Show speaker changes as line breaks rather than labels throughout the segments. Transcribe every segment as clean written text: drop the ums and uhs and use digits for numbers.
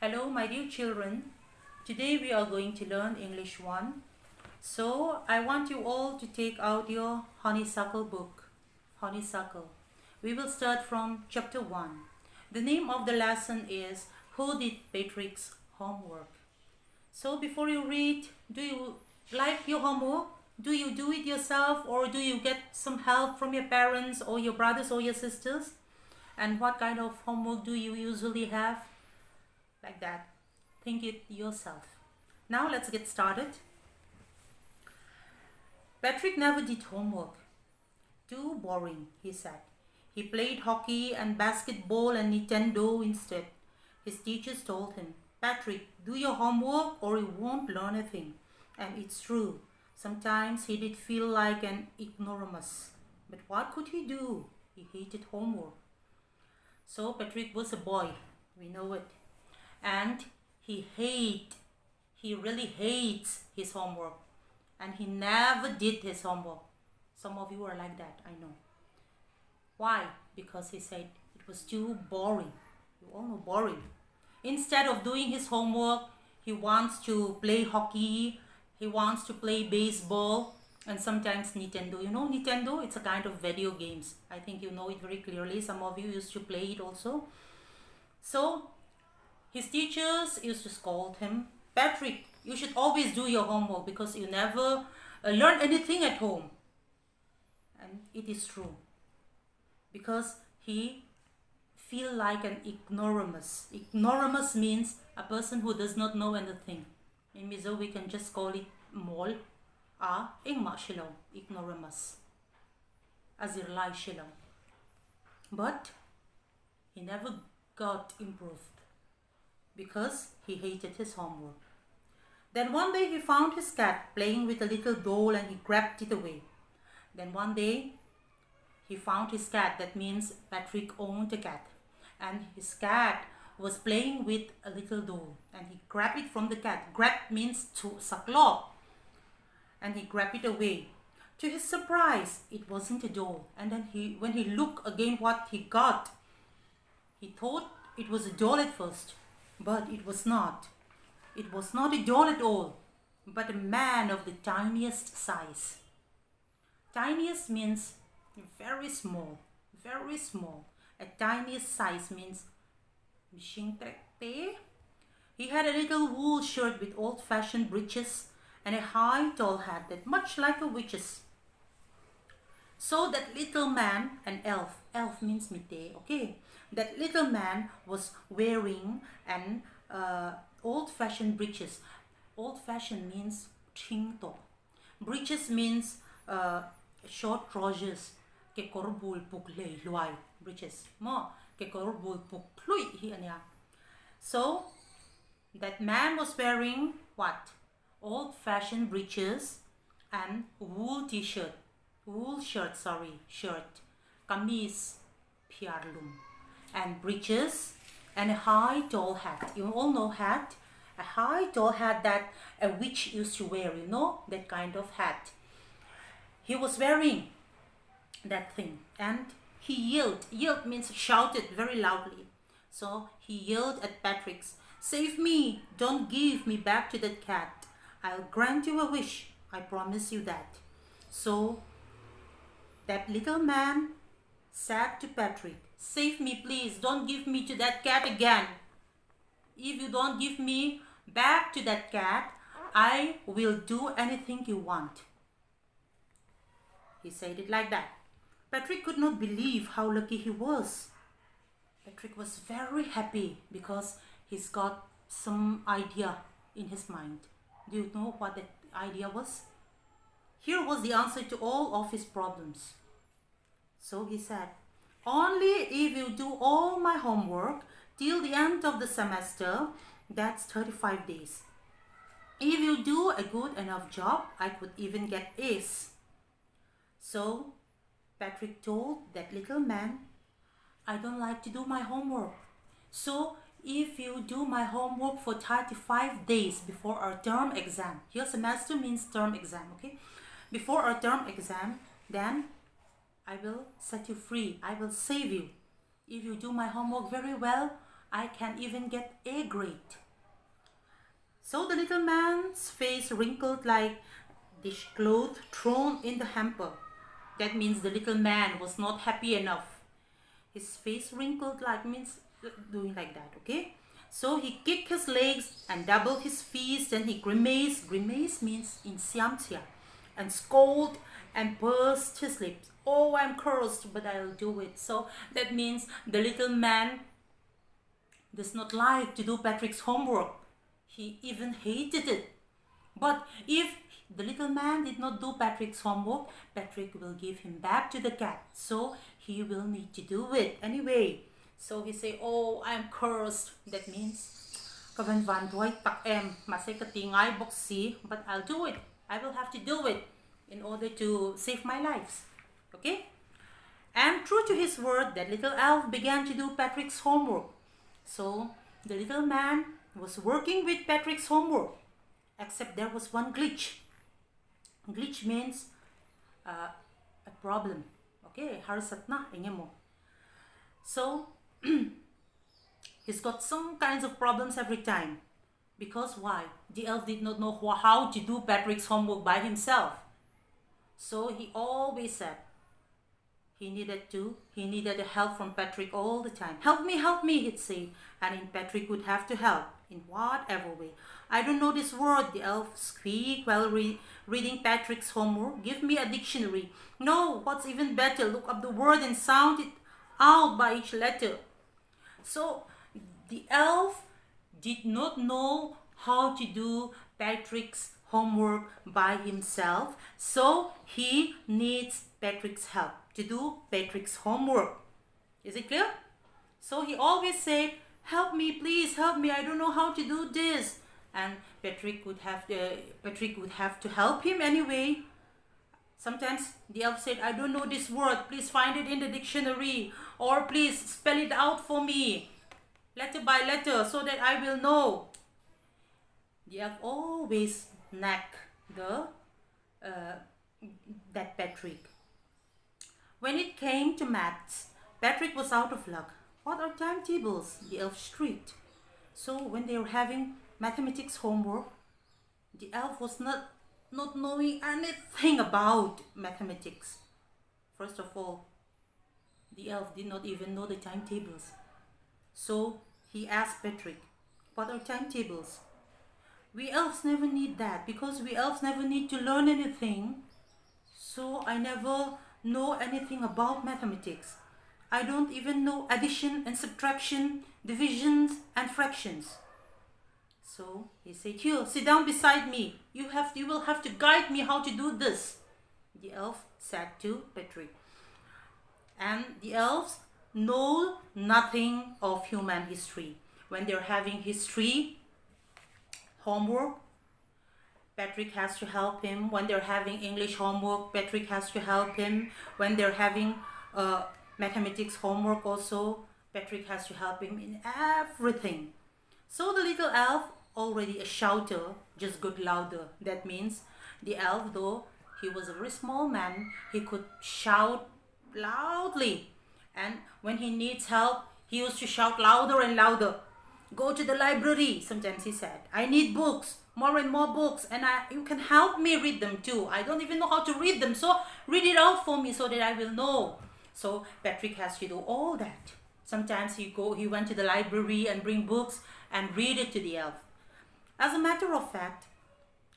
Hello, my dear children. Today we are going to learn English 1. So, I want you all to take out your honeysuckle book. Honeysuckle. We will start from chapter 1. The name of the lesson is Who Did Patrick's Homework? So, before you read, do you like your homework? Do you do it yourself or do you get some help from your parents or your brothers or your sisters? And what kind of homework do you usually have? Like that. Think it yourself. Now let's get started. Patrick never did homework. Too boring, he said. He played hockey and basketball and Nintendo instead. His teachers told him, Patrick, do your homework or you won't learn a thing. And it's true. Sometimes he did feel like an ignoramus. But what could he do? He hated homework. So Patrick was a boy. We know it. And he really hates his homework. And he never did his homework. Some of you are like that, I know. Why? Because he said it was too boring. You all know boring. Instead of doing his homework, he wants to play hockey, he wants to play baseball, and sometimes Nintendo. You know Nintendo? It's a kind of video games. I think you know it very clearly. Some of you used to play it also. So, his teachers used to scold him, Patrick, you should always do your homework because you never learn anything at home. And it is true. Because he feel like an ignoramus. Ignoramus means a person who does not know anything. In Mizo we can just call it mol a ingma shilong, ignoramus. Azirlai shilong. But he never got improved because he hated his homework. Then one day he found his cat playing with a little doll and he grabbed it away. Then one day he found his cat, that means Patrick owned a cat. And his cat was playing with a little doll and he grabbed it from the cat. Grab means to saklop. And he grabbed it away. To his surprise, it wasn't a doll. And then when he looked again what he got, he thought it was a doll at first. But it was not. It was not a doll at all, but a man of the tiniest size. Tiniest means very small, very small. A tiniest size means he had a little wool shirt with old-fashioned breeches and a high tall hat that much like a witch's. So that little man, an elf means Mitte, okay? That little man was wearing an old-fashioned breeches. Old-fashioned means chingto. Breeches means short trousers. Ke korbul puk lei luai breeches. Mo ke korbul puk plui hi anya. So that man was wearing what? Old-fashioned breeches and wool t-shirt. Wool shirt, shirt. Kameez piarlum. And breeches and a high tall hat. You all know hat? A high tall hat that a witch used to wear, you know? That kind of hat. He was wearing that thing and he yelled. Yelled means shouted very loudly. So he yelled at Patrick's, save me! Don't give me back to that cat. I'll grant you a wish. I promise you that. So that little man said to Patrick, save me please, don't give me to that cat again. If you don't give me back to that cat, I will do anything you want. He said it like that. Patrick could not believe how lucky he was. Patrick was very happy because he's got some idea in his mind. Do you know what that idea was? Here was the answer to all of his problems. So he said, only if you do all my homework till the end of the semester, that's 35 days. If you do a good enough job, I could even get A's. So Patrick told that little man, I don't like to do my homework. So if you do my homework for 35 days before our term exam, here semester means term exam, okay? Before our term exam, then I will set you free. I will save you. If you do my homework very well, I can even get A grade. So the little man's face wrinkled like dishcloth thrown in the hamper. That means the little man was not happy enough. His face wrinkled like means doing like that, okay? So he kicked his legs and doubled his fists and he grimaced. Grimace means in Siamtia. And scolded and pursed his lips. Oh, I'm cursed, but I'll do it. So that means the little man does not like to do Patrick's homework. He even hated it. But if the little man did not do Patrick's homework, Patrick will give him back to the cat. So he will need to do it anyway. So he say, oh, I'm cursed. That means, kavan van doy tak em, masay katingay boksi, but I'll do it. I will have to do it in order to save my lives. Okay? And true to his word, that little elf began to do Patrick's homework. So the little man was working with Patrick's homework, except there was one glitch. Glitch means a problem. Okay, harsat na ingin mo. So he's got some kinds of problems every time. Because why? The elf did not know how to do Patrick's homework by himself. So he always said he needed help from Patrick all the time. Help me, he'd say. And then Patrick would have to help in whatever way. I don't know this word, the elf squeaked while reading Patrick's homework. Give me a dictionary. No, what's even better, look up the word and sound it out by each letter. So the elf did not know how to do Patrick's homework by himself, so he needs Patrick's help to do Patrick's homework. Is it clear? So he always said, help me, please help me, I don't know how to do this. And Patrick would have to help him anyway. Sometimes the elf said, I don't know this word, please find it in the dictionary, or please spell it out for me, letter by letter, so that I will know. The elf always nagged that Patrick. When it came to maths, Patrick was out of luck. What are timetables? The elf shrieked. So when they were having mathematics homework, the elf was not knowing anything about mathematics. First of all, the elf did not even know the timetables. So he asked Patrick, what are timetables? We elves never need that because we elves never need to learn anything. So I never know anything about mathematics. I don't even know addition and subtraction, divisions and fractions. So he said, here, sit down beside me. You will have to guide me how to do this. The elf said to Patrick. And the elves know nothing of human history. When they're having history homework, Patrick has to help him. When they're having English homework, Patrick has to help him. When they're having mathematics homework also, Patrick has to help him in everything. So the little elf, already a shouter, just got louder. That means the elf, though he was a very small man, he could shout loudly. And when he needs help, he used to shout louder and louder. Go to the library, sometimes he said. I need books, more and more books, and you can help me read them too. I don't even know how to read them, so read it out for me so that I will know. So Patrick has to do all that. Sometimes he went to the library and bring books and read it to the elf. As a matter of fact,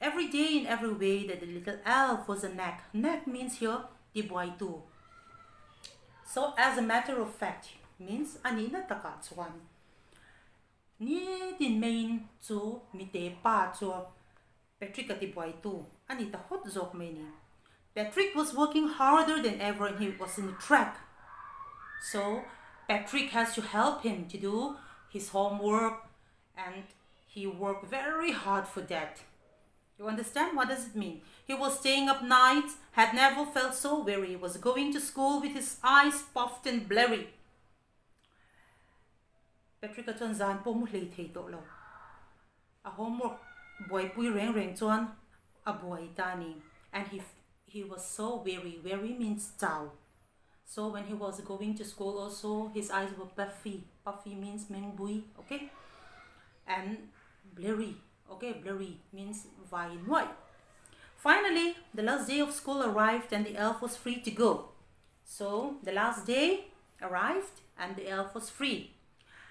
every day in every way that the little elf was a nag. Nag means here, di boy too. So as a matter of fact, means anina takatsuan. Ni din main zu Mitte pa zu Patrick at di boy too. Anita hot zok many. Patrick was working harder than ever and he was in the track. So Patrick has to help him to do his homework and he worked very hard for that. You understand? What does it mean? He was staying up nights, had never felt so weary, was going to school with his eyes puffed and blurry. Patrick at chuan zan po mu hlei thei to lo. A homework boy pui reng chuan a boy tani, and he was so weary. Weary means chao. So when he was going to school also, his eyes were puffy. Puffy means meng bui, okay? And blurry, okay? Blurry means vine white. Finally, the last day of school arrived and the elf was free to go. So the last day arrived and the elf was free.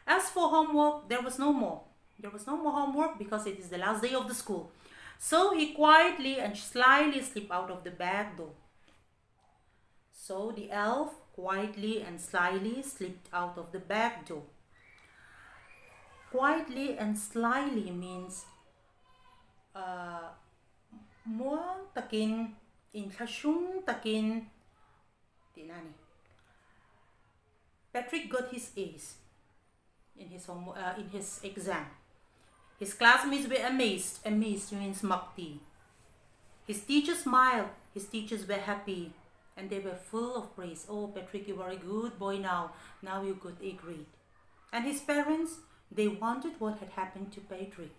As for homework, there was no more. There was no more homework because it is the last day of the school. So he quietly and slyly slipped out of the back door. So the elf quietly and slyly slipped out of the back door. Quietly and slyly means muang takin in khashung takin tinani. Patrick got his A's in his exam. His classmates were amazed. Amazed means makti. His teachers smiled. His teachers were happy. And they were full of praise. Oh, Patrick, you are a good boy now. Now you got a grade. And his parents, they wondered what had happened to Patrick.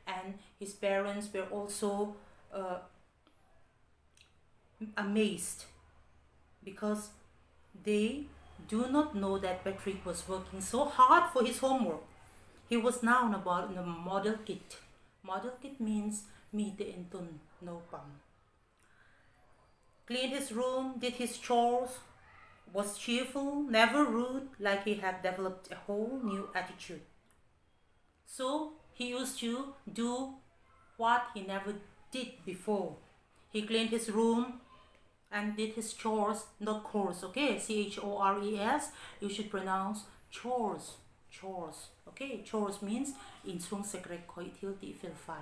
And his parents were also amazed because they do not know that Patrick was working so hard for his homework. He was now in a model kit. Model kit means Mitte intun no pam. Cleaned his room, did his chores, was cheerful, never rude, like he had developed a whole new attitude. So he used to do what he never did before. He cleaned his room and did his chores, not chores, okay? chores, you should pronounce chores. Chores, okay? Chores means in sung sekrek koi til ti fil fai.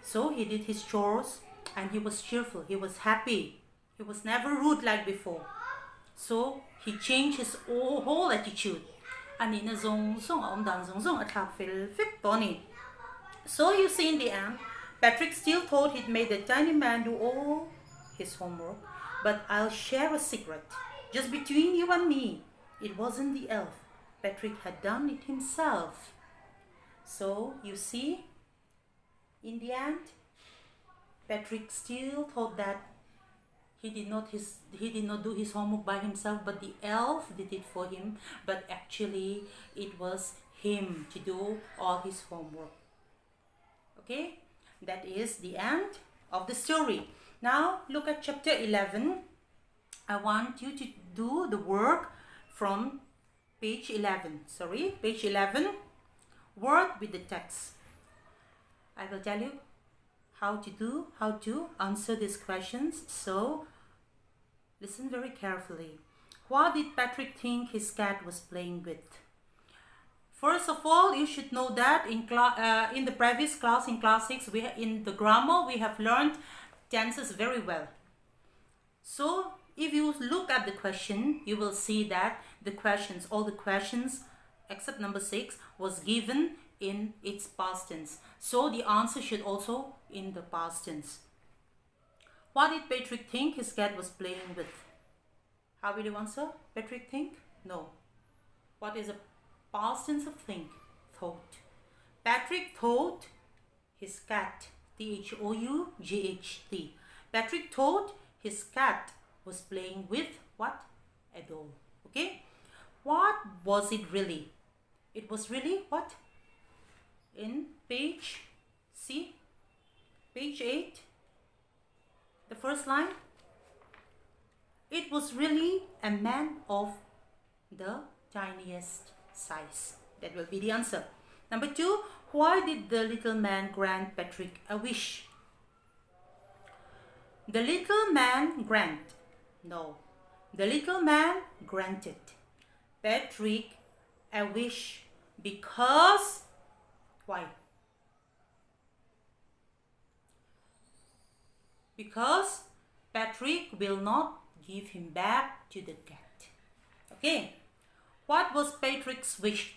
So he did his chores and he was cheerful, he was happy. He was never rude like before. So he changed his whole attitude. So you see in the end, Patrick still thought he'd made the tiny man do all his homework. But I'll share a secret. Just between you and me, it wasn't the elf. Patrick had done it himself. So you see, in the end, Patrick still thought that he did not do his homework by himself, but the elf did it for him. But actually, it was him to do all his homework. Okay, that is the end of the story. Now look at chapter 11. I want you to do the work from page 11. Page 11. Work with the text. I will tell you how to answer these questions. So listen very carefully. What did Patrick think his cat was playing with? First of all, you should know that in the previous class, in class 6, in the grammar, we have learned tenses very well. So if you look at the question, you will see that all the questions except number 6 was given in its past tense. So the answer should also in the past tense. What did Patrick think his cat was playing with? How will you answer? Patrick think? No. What is the past tense of think? Thought. Patrick thought his cat, T-H-O-U-G-H-T. Patrick thought his cat was playing with what? A doll. Okay? What was it really? It was really what? In page 8, the first line. It was really a man of the tiniest size. That will be the answer. Number 2, why did the little man grant Patrick a wish? The little man the little man granted Patrick a wish because why? Because Patrick will not give him back to the cat. Okay. What was Patrick's wish?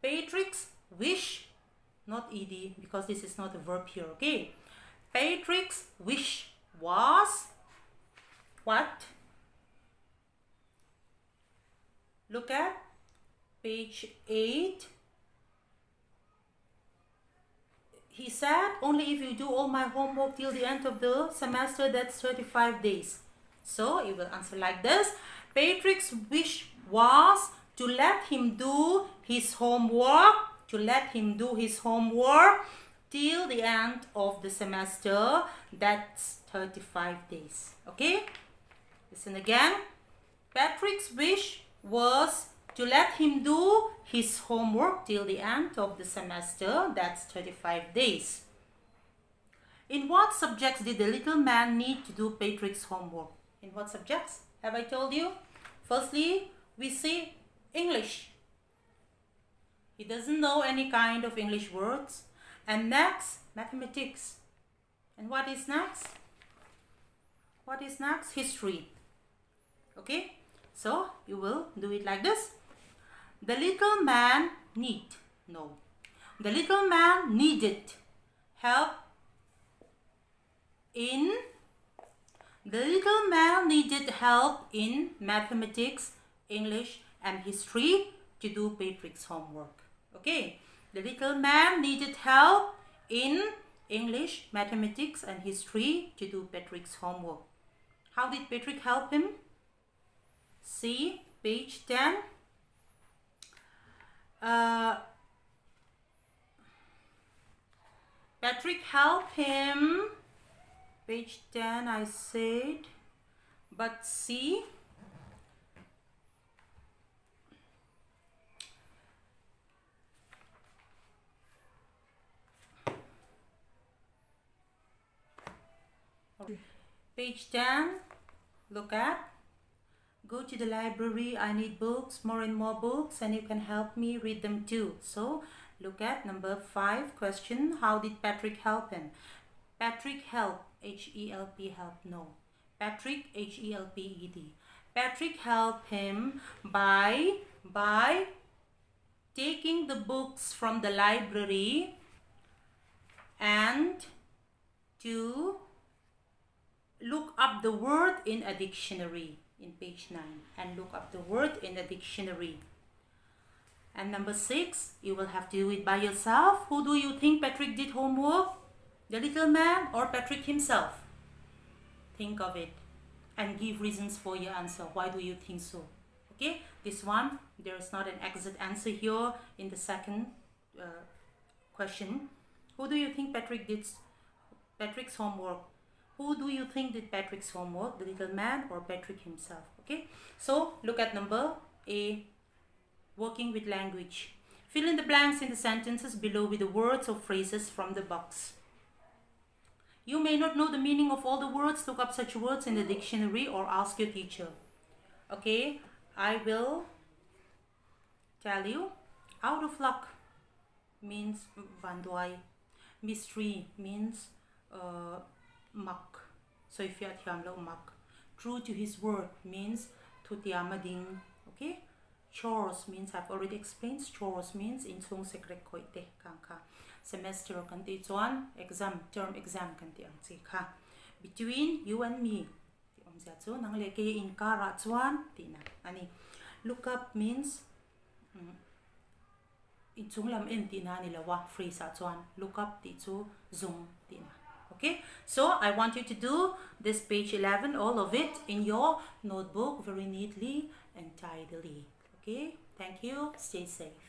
Patrick's wish, not ed, because this is not a verb here, okay? Patrick's wish was what? Look at page 8. He said, only if you do all my homework till the end of the semester, that's 35 days. So you will answer like this. Patrick's wish was to let him do his homework, till the end of the semester. That's 35 days. Okay? Listen again. Patrick's wish was to let him do his homework till the end of the semester. That's 35 days. In what subjects did the little man need to do Patrick's homework? In what subjects? Have I told you? Firstly, we see English. He doesn't know any kind of English words. And next, mathematics. And what is next? What is next? History. Okay? So, you will do it like this. The little man The little man needed help in mathematics, English and history to do Patrick's homework. Okay? The little man needed help in English, mathematics and history to do Patrick's homework. How did Patrick help him? See page 10. Patrick helped him. Page 10 I said. But see. Page 10. Look at. Go to the library. I need books, more and more books, and you can help me read them too. So look at number 5 question. How did Patrick help him? Patrick help. H-E-L-P help. No. Patrick H-E-L-P-E-D. Patrick helped him by taking the books from the library and to look up the word in a dictionary. In page 9, and look up the word in the dictionary. And number 6, you will have to do it by yourself. Who do you think Patrick did homework? The little man or Patrick himself? Think of it and give reasons for your answer. Why do you think so? Okay, this one, there is not an exact answer here in the second question. Who do you think Patrick did Patrick's homework? Who do you think did Patrick's homework? The little man or Patrick himself? Okay. So look at number A. Working with language. Fill in the blanks in the sentences below with the words or phrases from the box. You may not know the meaning of all the words. Look up such words in the dictionary or ask your teacher. Okay. I will tell you. Out of luck means vandoy. Mystery means mak. So if you are tiamlo mak. True to his word means tutiamading. Okay. Chores means I've already explained. Chores means in sung secret koite kangka. Semester kanti chuan exam term exam kanti ang chika. Between you and me. Ti om sia chu nang le ke in kara chuan tina. Ani look up means in chung lam en tina ni lawa phrase a chuan look up ti chu zung tina. Okay, so I want you to do this page 11, all of it in your notebook very neatly and tidily. Okay, thank you. Stay safe.